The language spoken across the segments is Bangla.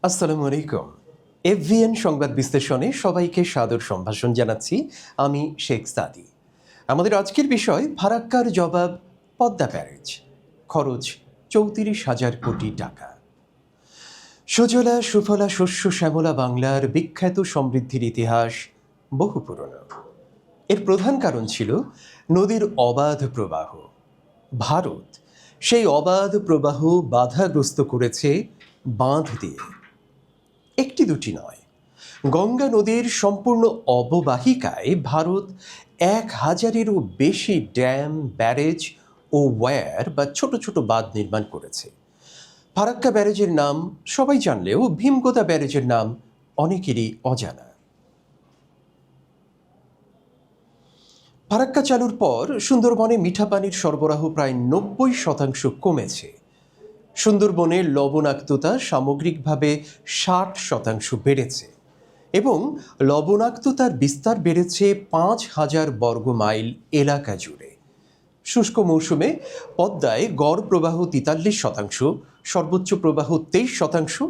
আসসালামু আলাইকুম। এফভিএন সংবাদ বিশ্লেষণে সবাইকে সাদর সম্ভাষণ জানাচ্ছি। আমি শেখ সাদি। আমাদের আজকের বিষয় ফারাক্কার জবাব পদ্মা ব্যারেজ, খরচ ৩৪,০০০ কোটি টাকা। সুজলা সুফলা শস্য শ্যামলা বাংলার বিখ্যাত সমৃদ্ধির ইতিহাস বহু পুরনো। এর প্রধান কারণ ছিল নদীর অবাধ প্রবাহ। ভারত সেই অবাধ প্রবাহ বাধাগ্রস্ত করেছে বাঁধ দিয়ে। একটি দুটি নয়, গঙ্গা নদীর সম্পূর্ণ অববাহিকায় ভারত ১,০০০-এরও বেশি ড্যাম, ব্যারেজ ও ওয়্যার বা ছোট ছোট বাঁধ নির্মাণ করেছে। ফারাক্কা ব্যারেজের নাম সবাই জানলেও ভীমগোদা ব্যারেজের নাম অনেকেরই অজানা। ফারাক্কা চালুর পর সুন্দরবনে মিঠা পানির সরবরাহ প্রায় ৯০% কমেছে। সুন্দরবনের লবণাক্ততা সামগ্রিকভাবে ৬০% বেড়েছে এবং লবণাক্ততার বিস্তার বেড়েছে ৫,০০০ বর্গ মাইল এলাকা জুড়ে। শুষ্ক মৌসুমে পদ্মায় গড় প্রবাহ ৪৩%, সর্বোচ্চ প্রবাহ ২৩%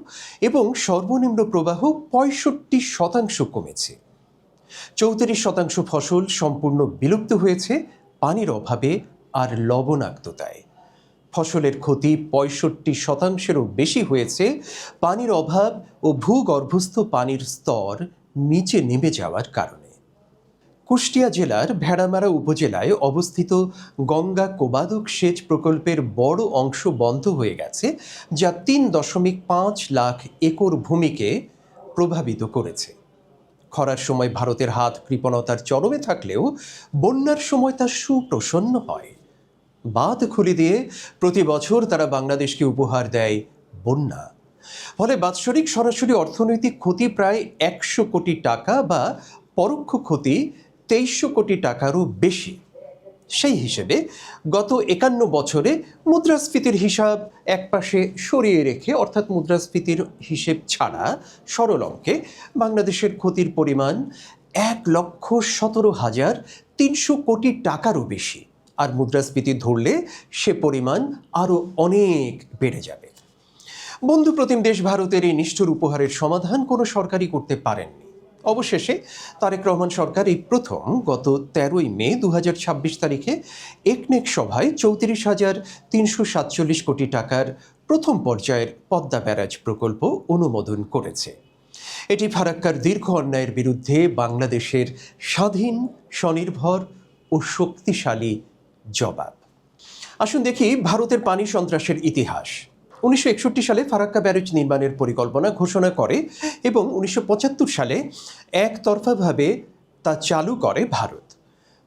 এবং সর্বনিম্ন প্রবাহ ৬৫% কমেছে। ৩৪% ফসল সম্পূর্ণ বিলুপ্ত হয়েছে পানির অভাবে আর লবণাক্ততায়। ফসলের ক্ষতি ৬৫%-এরও বেশি হয়েছে পানির অভাব ও ভূগর্ভস্থ পানির স্তর নিচে নেমে যাওয়ার কারণে। কুষ্টিয়া জেলার ভেড়ামারা উপজেলায় অবস্থিত গঙ্গা কোবাদক সেচ প্রকল্পের বড় অংশ বন্ধ হয়ে গেছে, যা ৩.৫ লাখ একর ভূমিকে প্রভাবিত করেছে। খরার সময় ভারতের হাত কৃপণতার চরমে থাকলেও বন্যার সময় তা সুপ্রসন্ন হয়। বাঁধ খুলে দিয়ে প্রতি বছর তারা বাংলাদেশকে উপহার দেয় বন্যা। ফলে বাৎসরিক সরাসরি অর্থনৈতিক ক্ষতি প্রায় ১০০ কোটি টাকা বা পরোক্ষ ক্ষতি ২৩০০ কোটি টাকারও বেশি। সেই হিসেবে গত ৫১ বছরে মুদ্রাস্ফীতির হিসাব একপাশে সরিয়ে রেখে, অর্থাৎ মুদ্রাস্ফীতির হিসেব ছাড়া সরল অঙ্কে বাংলাদেশের ক্ষতির পরিমাণ ১,১৭,৩০০ কোটি টাকারও বেশি। আর মুদ্রাস্ফীতি ধরলে সে পরিমাণ আরও অনেক বেড়ে যাবে। বন্ধু প্রতিম দেশ ভারতের এই নিষ্ঠুর উপহারের সমাধান কোনো সরকারই করতে পারেননি। অবশেষে তারেক রহমান সরকার এই প্রথম গত ১৩ই মে ২০২৬ তারিখে একনেক সভায় ৩৪,৩৪৭ কোটি টাকার প্রথম পর্যায়ের পদ্মা ব্যারাজ প্রকল্প অনুমোদন করেছে। এটি ফারাক্কার দীর্ঘ অন্যায়ের বিরুদ্ধে বাংলাদেশের স্বাধীন, স্বনির্ভর ও শক্তিশালী জবাব। আসুন দেখি ভারতের পানি সন্ত্রাসের ইতিহাস। ১৯৬১ সালে ফারাক্কা ব্যারেজ নির্মাণের পরিকল্পনা ঘোষণা করে এবং ১৯৭৫ সালে একতরফাভাবে তা চালু করে ভারত।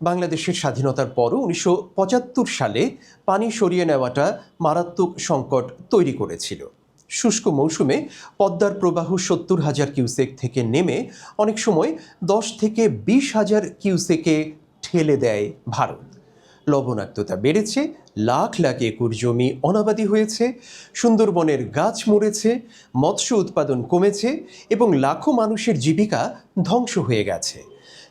বাংলাদেশের স্বাধীনতার পরও ১৯৭৫ সালে পানি সরিয়ে নেওয়াটা মারাত্মক সংকট তৈরি করেছিল। শুষ্ক মৌসুমে পদ্মার প্রবাহ ৭০,০০০ কিউসেক থেকে নেমে অনেক সময় ১০ থেকে ২০,০০০ কিউসেকে ঠেলে দেয় ভারত। লবণাক্ততা বেড়েছে, লাখ লাখ একর জমি অনাবাদি হয়েছে, সুন্দরবনের গাছ মরেছে, মৎস্য উৎপাদন কমেছে এবং লাখো মানুষের জীবিকা ধ্বংস হয়ে গেছে।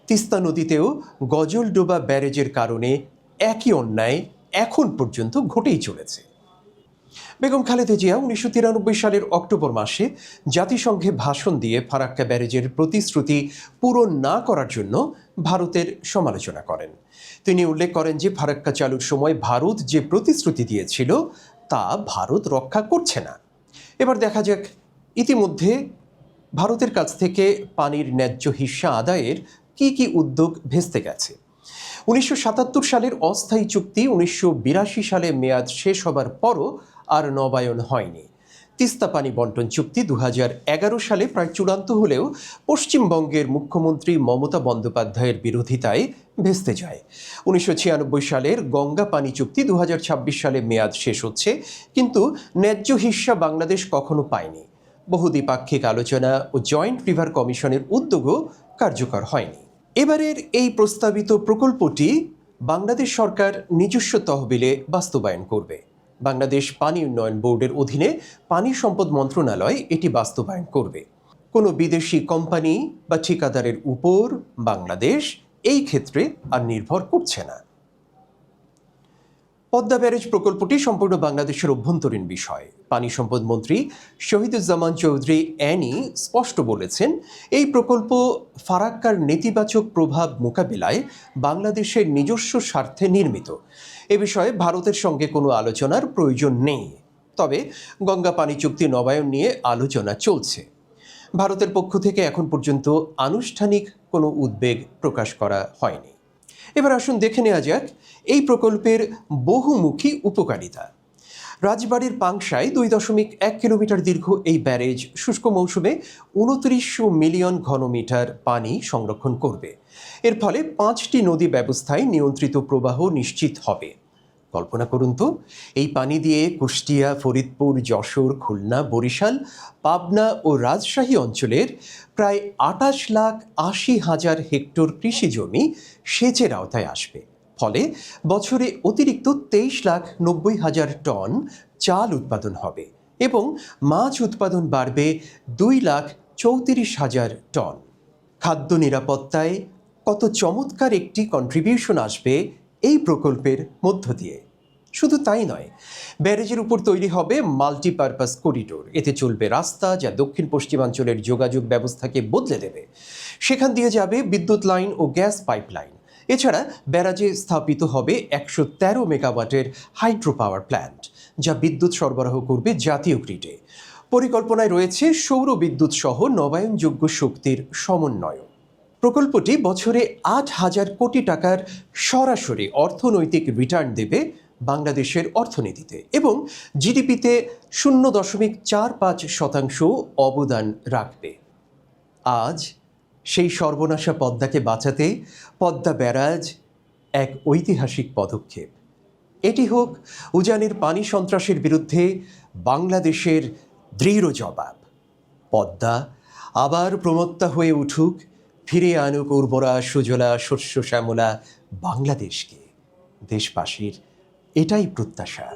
তিস্তা নদীতেও গজলডোবা ব্যারেজের কারণে একই অন্যায় এখন পর্যন্ত ঘটেই চলেছে। বেগম খালেদা জিয়া ১৯৯৩ সালের অক্টোবর মাসে জাতিসংঘে ভাষণ দিয়ে ফারাক্কা ব্যারেজের প্রতিশ্রুতি পূরণ না করার জন্য ভারতের সমালোচনা করেন। তিনি উল্লেখ করেন যে ফারাক্কা চালুর সময় ভারত যে প্রতিশ্রুতি দিয়েছিল তা ভারত রক্ষা করছে না। এবার দেখা যাক ইতিমধ্যে ভারতের কাছ থেকে পানির ন্যায্য হিস্সা আদায়ের কি উদ্যোগ ভেস্তে গেছে। ১৯৭৭ সালের অস্থায়ী চুক্তি ১৯৮২ সালে মেয়াদ শেষ হবার পরও আর নবায়ন হয়নি। তিস্তা পানি বন্টন চুক্তি ২০১১ সালে প্রায় চূড়ান্ত হলেও পশ্চিমবঙ্গের মুখ্যমন্ত্রী মমতা বন্দ্যোপাধ্যায়ের বিরোধিতায় ভেস্তে যায়। ১৯৯৬ সালের গঙ্গা পানি চুক্তি ২০২৬ সালে মেয়াদ শেষ হচ্ছে, কিন্তু ন্যায্য হিস্সা বাংলাদেশ কখনো পায়নি। বহু দ্বিপাক্ষিক আলোচনা ও জয়েন্ট রিভার কমিশনের উদ্যোগও কার্যকর হয়নি। এবারের এই প্রস্তাবিত প্রকল্পটি বাংলাদেশ সরকার নিজস্ব তহবিলে বাস্তবায়ন করবে। বাংলাদেশ পানি উন্নয়ন বোর্ডের অধীনে পানি সম্পদ মন্ত্রণালয় এটি বাস্তবায়ন করবে। কোনো বিদেশি কোম্পানি বা ঠিকাদারের উপর বাংলাদেশ এই ক্ষেত্রে আর নির্ভর করছে না। পদ্মা ব্যারেজ প্রকল্পটি সম্পূর্ণ বাংলাদেশের অভ্যন্তরীণ বিষয়। পানি সম্পদ মন্ত্রী শহীদুজ্জামান চৌধুরী অ্যানি স্পষ্ট বলেছেন, এই প্রকল্প ফারাক্কার নেতিবাচক প্রভাব মোকাবিলায় বাংলাদেশের নিজস্ব স্বার্থে নির্মিত। এ বিষয়ে ভারতের সঙ্গে কোনো আলোচনার প্রয়োজন নেই। তবে গঙ্গা পানি চুক্তি নবায়ন নিয়ে আলোচনা চলছে। ভারতের পক্ষ থেকে এখন পর্যন্ত আনুষ্ঠানিক কোনো উদ্বেগ প্রকাশ করা হয়নি। এবার আসুন দেখে নেওয়া যাক এই প্রকল্পের বহুমুখী উপকারিতা। রাজবাড়ীর পাংশায় 2.1 কিলোমিটার দীর্ঘ এই ব্যারেজ শুষ্ক মৌসুমে 2900 মিলিয়ন ঘনমিটার পানি সংরক্ষণ করবে। এর ফলে 5টি নদী ব্যবস্থায় নিয়ন্ত্রিত প্রবাহ নিশ্চিত হবে। কল্পনা করুন তো, এই পানি দিয়ে কুষ্টিয়া, ফরিদপুর, যশোর, খুলনা, বরিশাল, পাবনা ও রাজশাহী অঞ্চলের প্রায় 28,80,000 হেক্টর কৃষি জমি সেচের আওতায় আসবে। ফলে বছরে অতিরিক্ত 23,90,000 টন চাল উৎপাদন হবে এবং মাছ উৎপাদন বাড়বে 2,34,000 টন। খাদ্য নিরাপত্তায় কত চমৎকার একটি কন্ট্রিবিউশন আসবে এই প্রকল্পের মধ্য দিয়ে। শুধু তাই নয়, ব্যারেজের উপর তৈরি হবে মাল্টিপারপাস করিডোর। এতে চলবে রাস্তা যা দক্ষিণ পশ্চিমাঞ্চলের যোগাযোগ ব্যবস্থাকে বদলে দেবে। সেখান দিয়ে যাবে বিদ্যুৎ লাইন ও গ্যাস পাইপলাইন। এছাড়া ব্যারাজে স্থাপিত হবে 113 মেগাওয়াটের হাইড্রো পাওয়ার প্ল্যান্ট, যা বিদ্যুৎ সরবরাহ করবে জাতীয় গ্রিডে। পরিকল্পনায় রয়েছে সৌর বিদ্যুৎ সহ নবায়নযোগ্য শক্তির সমন্বয়। প্রকল্পটি বছরে 8,000 কোটি টাকার সরাসরি অর্থনৈতিক রিটার্ন দেবে বাংলাদেশের অর্থনীতিতে এবং জিডিপিতে 0.45% অবদান রাখবে। আজ সেই সর্বনাশা পদ্মাকে বাঁচাতে পদ্মা ব্যারাজ এক ঐতিহাসিক পদক্ষেপ। এটি হোক উজানের পানি সন্ত্রাসের বিরুদ্ধে বাংলাদেশের দৃঢ় জবাব। পদ্মা আবার প্রমত্তা হয়ে উঠুক, ফিরে আনুক উর্বরা সুজলা শস্য শ্যামলা বাংলাদেশকে। দেশবাসীর এটাই প্রত্যাশা।